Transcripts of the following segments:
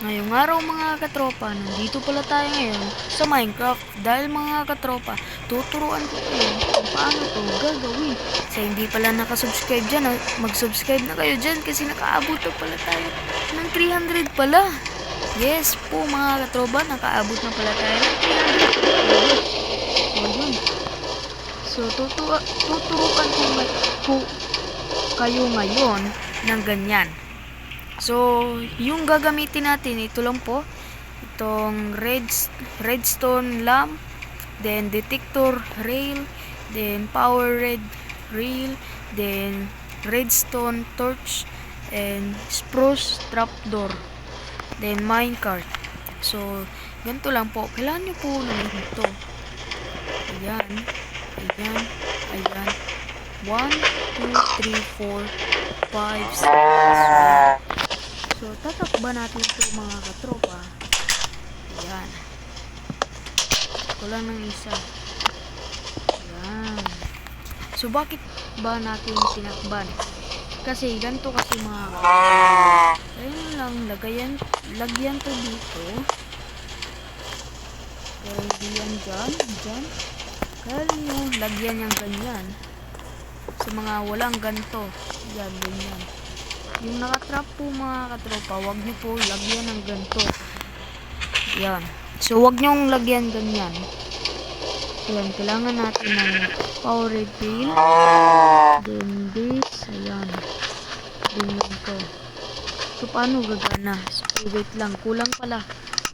Ngayong araw mga katropa, nandito pala tayo ngayon sa Minecraft. Dahil mga katropa, tuturuan ko kayo kung paano to gagawin. Sa hindi pala nakasubscribe dyan, mag-subscribe na kayo dyan kasi nakaabot na pala tayo ng 300 pala. Yes po mga katropa, nakaabot na pala tayo ng 300. So tuturuan ko kayo ngayon ng ganyan. So, yung gagamitin natin, ito lang po. Itong redstone lamp, then detector rail, then power red rail, then redstone torch, and spruce trapdoor, then minecart. So, ganito lang po. Kailangan nyo po naman ito. Ayan. Ayan. Ayan. 1, 2, 3, 4, 5, 6. So, tatakba natin ito mga katropa. Ayan. Ito lang ng isa. Ayan. So, bakit ba natin tinakban? Kasi, ganito kasi mga katropa. Ayan lang, lagyan to dito. Kaya hindi yan dyan. Kaya nyo, lagyan yung ganyan. Sa mga walang ganito. Yan, ganyan. Yung nakatrap po mga katropa, wag nyo po lagyan ng ganito. Yan. So, wag nyo lagyan ganyan. Ayan, kailangan natin ng power rail. Then this, ayan. Then ito. So, paano gagana? So, wait lang. Kulang pala.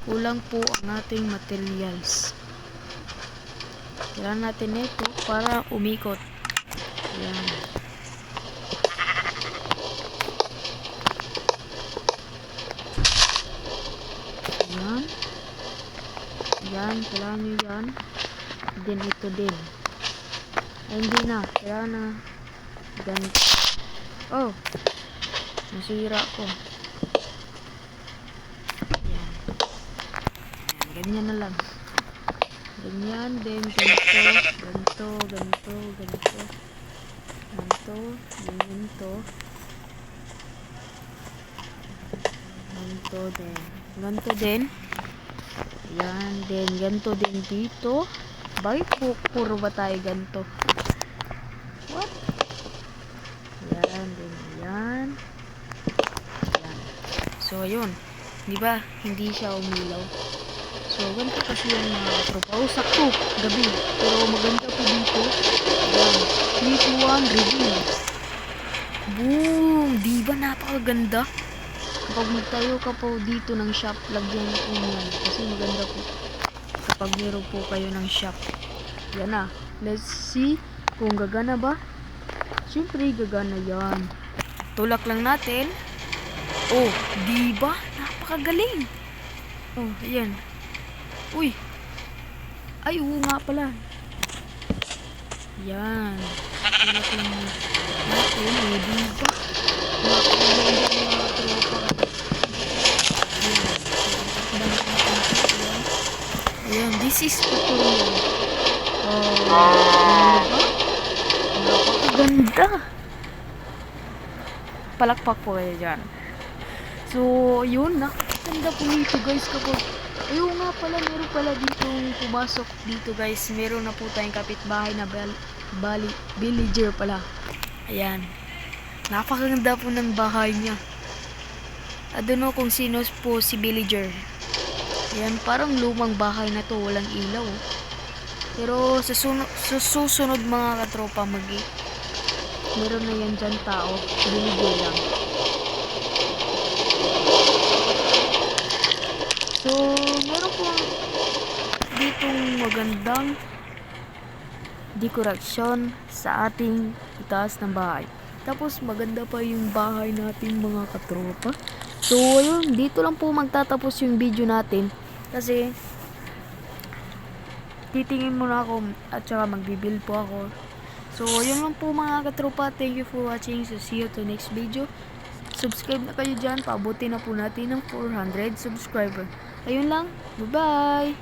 Kulang po ang ating materials. Kailangan natin ito para umikot. Ayan. Yan, kailangan nyo yan. Then ito din. Ay, hindi na. Kailangan na ganito. Oh! Nasira ko. Yan. Ganyan na lang. Ganyan, then ganito. Ganito din. Yan, then ganito din dito. Bakit puro ba tayo ganito? What? Yan, then yan. Yan. So, yun. Diba? Hindi siya umilaw. So, ganito kasi yan mga katropa. Oh, sakto. Gabi. Pero maganda po dito. Yan. 3, 2, 1, reveal. Boom! Diba napakaganda? Kapag magtayo ka po dito ng shop, lagyan po yan. Kasi maganda po kapag meron po kayo ng shop. Yan na. Let's see kung gagana ba. Siyempre gagana yan. Tulak lang natin. Oh, diba? Napakagaling. Oh, ayan. Uy. Ay, oo nga pala. Yan. Tulak lang natin. Oh, diba? Napakagaling mga tropa. Ayan, this is tutorial. Napakaganda. Palakpak po kayo dyan. So, yun. Nakaganda po nito guys kapag... Ayun nga pala, meron pala dito pumasok dito guys. Meron na po tayong kapitbahay na villager pala. Ayan. Napakaganda po ng bahay niya. I don't know kung sino po si villager. Ayan, parang lumang bahay na to, walang ilaw. Pero sa susunod mga katropa, meron na yan dyan tao, binigay lang. So, meron po ditong magandang dekorasyon sa ating itaas ng bahay. Tapos maganda pa yung bahay natin mga katropa. So, ayun, dito lang po magtatapos yung video natin. Kasi, titingin muna ako at saka magbibuild po ako. So, ayun lang po mga katropa. Thank you for watching. So, see you to next video. Subscribe na kayo dyan. Paabutin na po natin ng 400 subscriber. Ayun lang. Bye-bye!